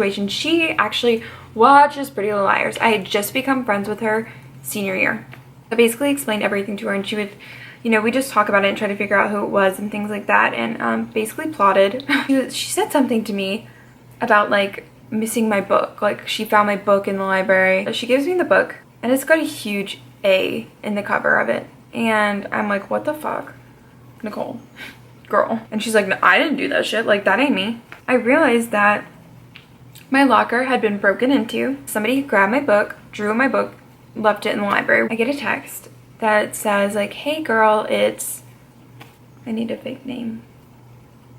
situation. She actually watches Pretty Little Liars. I had just become friends with her senior year. I basically explained everything to her, and she would, you know, we just talk about it and try to figure out who it was and things like that, and basically plotted. She said something to me about like missing my book. Like she found my book in the library. She gives me the book and it's got a huge A in the cover of it, and I'm like, what the fuck, Nicole, girl? And she's like, no, I didn't do that shit, like that ain't me. I realized that my locker had been broken into. Somebody grabbed my book, drew my book, left it in the library. I get a text that says like, hey girl, it's, I need a fake name.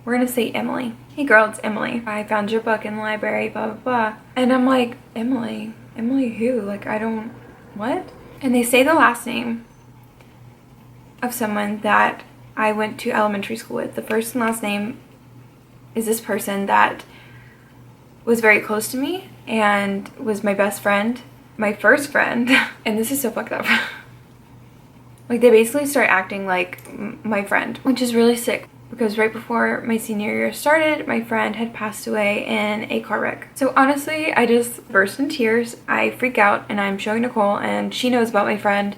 We're gonna say Emily. Hey girl, it's Emily. I found your book in the library, blah, blah, blah. And I'm like, Emily? Emily who? Like, I don't, what? And they say the last name of someone that I went to elementary school with. The first and last name is this person that was very close to me and was my best friend, my first friend. And this is so fucked up. Like, they basically start acting like my friend, which is really sick, because right before my senior year started, my friend had passed away in a car wreck. So honestly, I just burst in tears. I freak out and I'm showing Nicole, and she knows about my friend,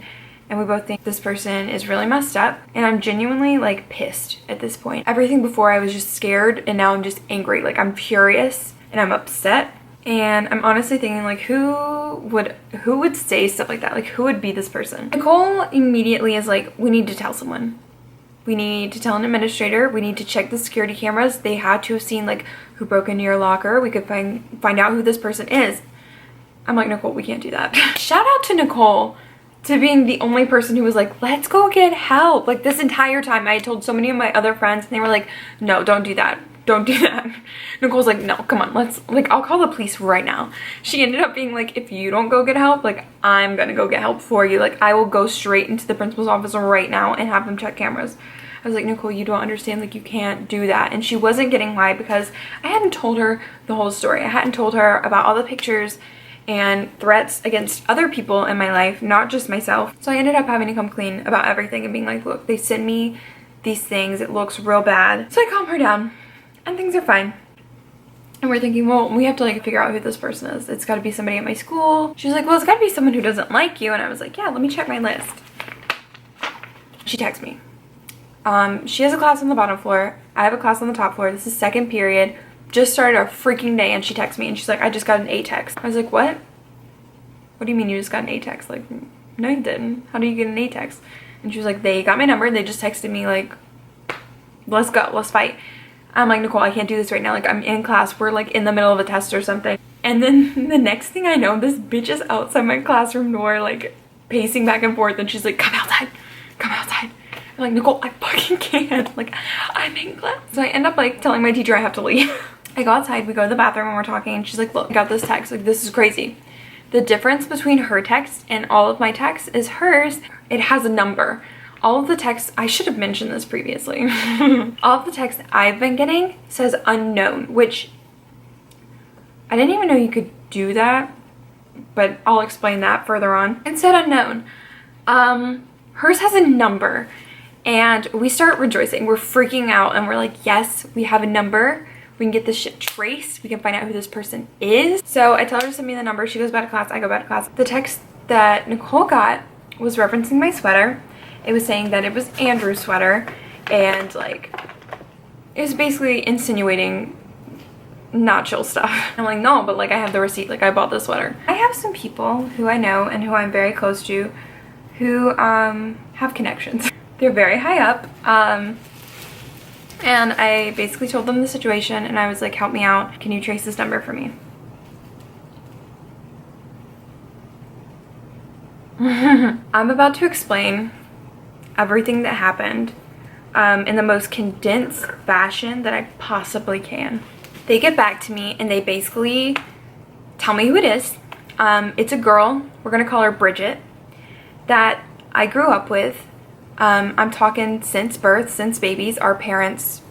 and we both think this person is really messed up, and I'm genuinely like pissed at this point. Everything before, I was just scared, and now I'm just angry. Like, I'm furious and I'm upset. And I'm honestly thinking, like, who would say stuff like that? Like, who would be this person? Nicole immediately is like, we need to tell someone. We need to tell an administrator. We need to check the security cameras. They had to have seen like who broke into your locker. We could find out who this person is. I'm like, Nicole, we can't do that. Shout out to Nicole to being the only person who was like, let's go get help. Like, this entire time I had told so many of my other friends, and they were like, no, don't do that. Don't do that. Nicole's like, no, come on, let's, like, I'll call the police right now. She ended up being like, if you don't go get help, like, I'm gonna go get help for you. Like, I will go straight into the principal's office right now and have them check cameras. I was like, Nicole, you don't understand, like, you can't do that. And she wasn't getting why, because I hadn't told her the whole story. I hadn't told her about all the pictures and threats against other people in my life, not just myself. So I ended up having to come clean about everything and being like, look, they send me these things, it looks real bad. So I calm her down, and things are fine. And we're thinking, well, we have to like figure out who this person is. It's got to be somebody at my school. She's like, well, it's got to be someone who doesn't like you. And I was like, yeah, let me check my list. She texts me. She has a class on the bottom floor. I have a class on the top floor. This is second period. Just started our freaking day, and she texts me and she's like, I just got an A text. I was like, what? What do you mean you just got an A text? Like, no, you didn't. How do you get an A text? And she was like, they got my number. They just texted me like, let's go, let's fight. I'm like, Nicole, I can't do this right now. Like, I'm in class. We're like in the middle of a test or something. And then the next thing I know, this bitch is outside my classroom door, like pacing back and forth. And she's like, come outside, come outside. I'm like, Nicole, I fucking can't. Like, I'm in class. So I end up like telling my teacher I have to leave. I go outside, we go to the bathroom, and we're talking. And she's like, look, I got this text. Like, this is crazy. The difference between her text and all of my texts is hers, it has a number. All of the texts, I should have mentioned this previously. All of the texts I've been getting says unknown, which I didn't even know you could do that, but I'll explain that further on. It said unknown. Hers has a number, and we start rejoicing. We're freaking out, and we're like, yes, we have a number. We can get this shit traced. We can find out who this person is. So I tell her to send me the number. She goes back to class. I go back to class. The text that Nicole got was referencing my sweater. It was saying that it was Andrew's sweater, and like, it was basically insinuating not chill stuff. I'm like, no, but like, I have the receipt. Like, I bought this sweater. I have some people who I know and who I'm very close to who have connections. They're very high up. And I basically told them the situation, and I was like, help me out. Can you trace this number for me? I'm about to explain everything that happened in the most condensed fashion that I possibly can. They get back to me and they basically tell me who it is. It's a girl, we're gonna call her Bridget, that I grew up with. I'm talking since birth, since babies. Our parents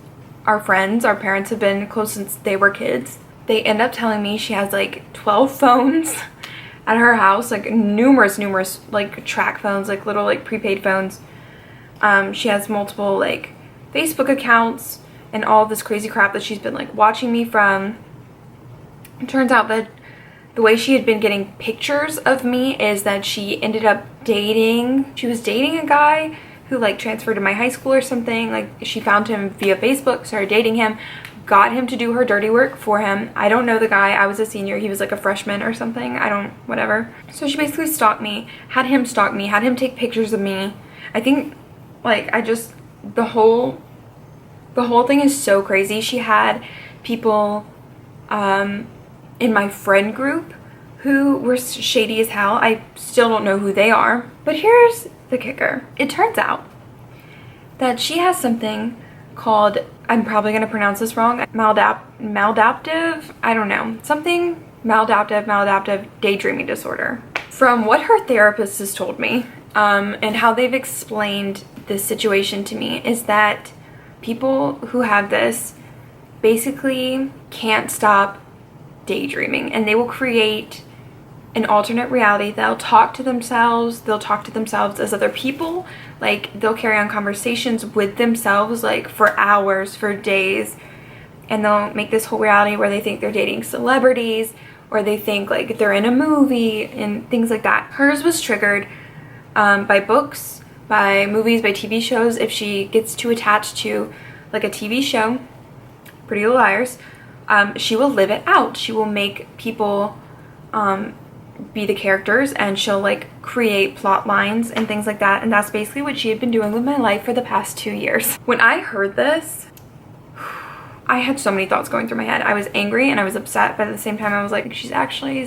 are friends. Our parents have been close since they were kids. They end up telling me she has like 12 phones at her house, like numerous like track phones, like little like prepaid phones. She has multiple like Facebook accounts and all this crazy crap that she's been like watching me from It turns out that the way she had been getting pictures of me is that she ended up she was dating a guy who like transferred to my high school or something. Like she found him via Facebook, started dating him, got him to do her dirty work for him. I don't know the guy. I was a senior. He was like a freshman or something. Whatever. So she basically stalked me, had him stalk me, had him take pictures of me. I think like the whole thing is so crazy. She had people in my friend group who were shady as hell. I still don't know who they are. But here's the kicker. It turns out that she has something called, I'm probably going to pronounce this wrong, maladaptive, I don't know, something maladaptive daydreaming disorder. From what her therapist has told me, and how they've explained this situation to me, is that people who have this basically can't stop daydreaming, and they will create an alternate reality. They'll talk to themselves as other people. Like they'll carry on conversations with themselves like for hours, for days, and they'll make this whole reality where they think they're dating celebrities, or they think like they're in a movie and things like that. Hers was triggered by books, by movies, by TV shows. If she gets too attached to like a TV show, Pretty Little Liars, she will live it out. She will make people be the characters, and she'll like create plot lines and things like that. And that's basically what she had been doing with my life for the past 2 years. When I heard this, I had so many thoughts going through my head. I was angry and I was upset, but at the same time I was like,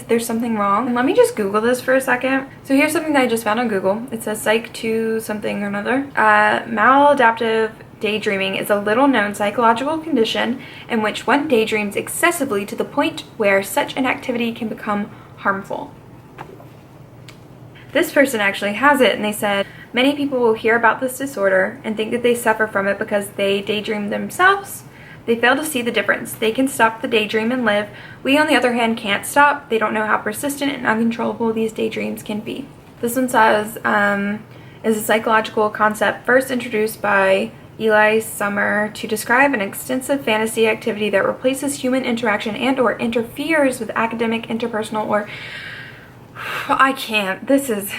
there's something wrong. And let me just Google this for a second. So here's something that I just found on Google. It says psych 2 something or another. Maladaptive daydreaming is a little known psychological condition in which one daydreams excessively to the point where such an activity can become harmful. This person actually has it, and they said many people will hear about this disorder and think that they suffer from it because they daydream themselves. They fail to see the difference. They can stop the daydream and live. We, on the other hand, can't stop. They don't know how persistent and uncontrollable these daydreams can be. This one says, is a psychological concept first introduced by Eli Summer to describe an extensive fantasy activity that replaces human interaction and or interferes with academic, interpersonal, or... I can't. This is...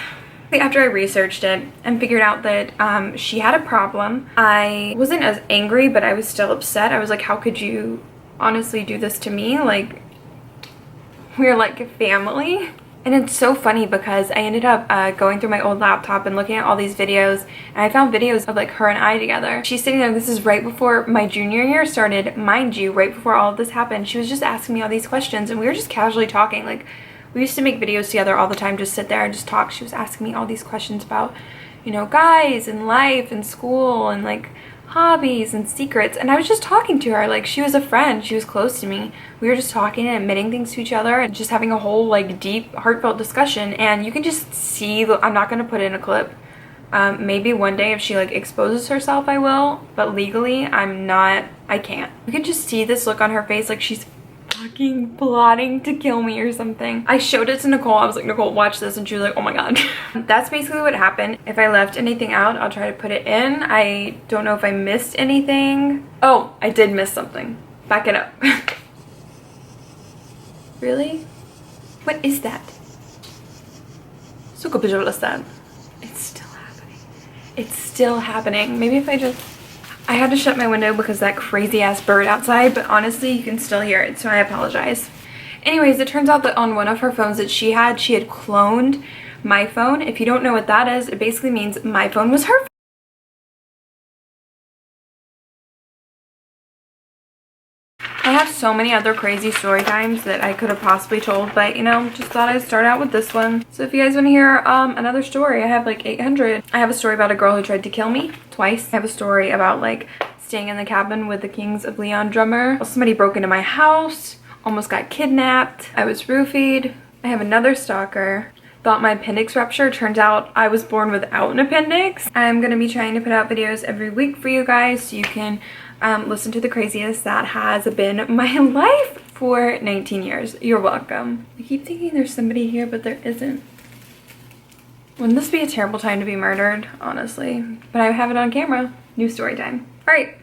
After I researched it and figured out that she had a problem, I wasn't as angry, but I was still upset. I was like, how could you honestly do this to me? Like, we're like a family. And it's so funny because I ended up going through my old laptop and looking at all these videos, and I found videos of like her and I together. She's sitting there, this is right before my junior year started, mind you, right before all of this happened. She was just asking me all these questions, and we were just casually talking. Like, we used to make videos together all the time, just sit there and just talk. She was asking me all these questions about, you know, guys and life and school and like hobbies and secrets. And I was just talking to her like she was a friend. She was close to me. We were just talking and admitting things to each other and just having a whole like deep, heartfelt discussion. And you can just see, I'm not going to put in a clip. Maybe one day if she like exposes herself, I will. But legally, I can't. You can just see this look on her face like she's fucking plotting to kill me or something. I showed it to Nicole. I was like, Nicole, watch this, and she was like, oh my god. That's basically what happened. If I left anything out, I'll try to put it in. I don't know if I missed anything. Oh, I did miss something. Back it up. Really? What is that? So that. It's still happening. It's still happening. Maybe if I had to shut my window because that crazy ass bird outside, but honestly, you can still hear it, so I apologize. Anyways, it turns out that on one of her phones that she had cloned my phone. If you don't know what that is, it basically means my phone was her phone. I have so many other crazy story times that I could have possibly told, but you know, just thought I'd start out with this one. So if you guys want to hear another story, I have like 800. I have a story about a girl who tried to kill me twice. I have a story about like staying in the cabin with the Kings of Leon drummer. Somebody broke into my house, almost got kidnapped. I was roofied. I have another stalker. Thought my appendix ruptured. Turns out I was born without an appendix. I'm gonna be trying to put out videos every week for you guys so you can listen to the craziest that has been my life for 19 years. You're welcome. I keep thinking there's somebody here, but there isn't. Wouldn't this be a terrible time to be murdered, honestly? But I have it on camera. New story time. All right,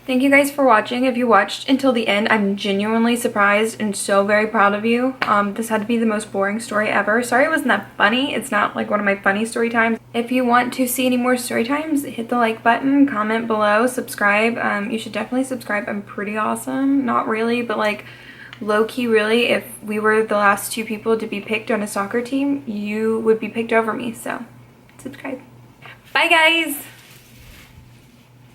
Thank you guys for watching. If you watched until the end, I'm genuinely surprised and so very proud of you. This had to be the most boring story ever. Sorry it wasn't that funny. It's not like one of my funny story times. If you want to see any more story times, hit the like button, comment below, subscribe. You should definitely subscribe. I'm pretty awesome. Not really, but like low-key really. If we were the last 2 people to be picked on a soccer team, you would be picked over me. So subscribe. Bye guys!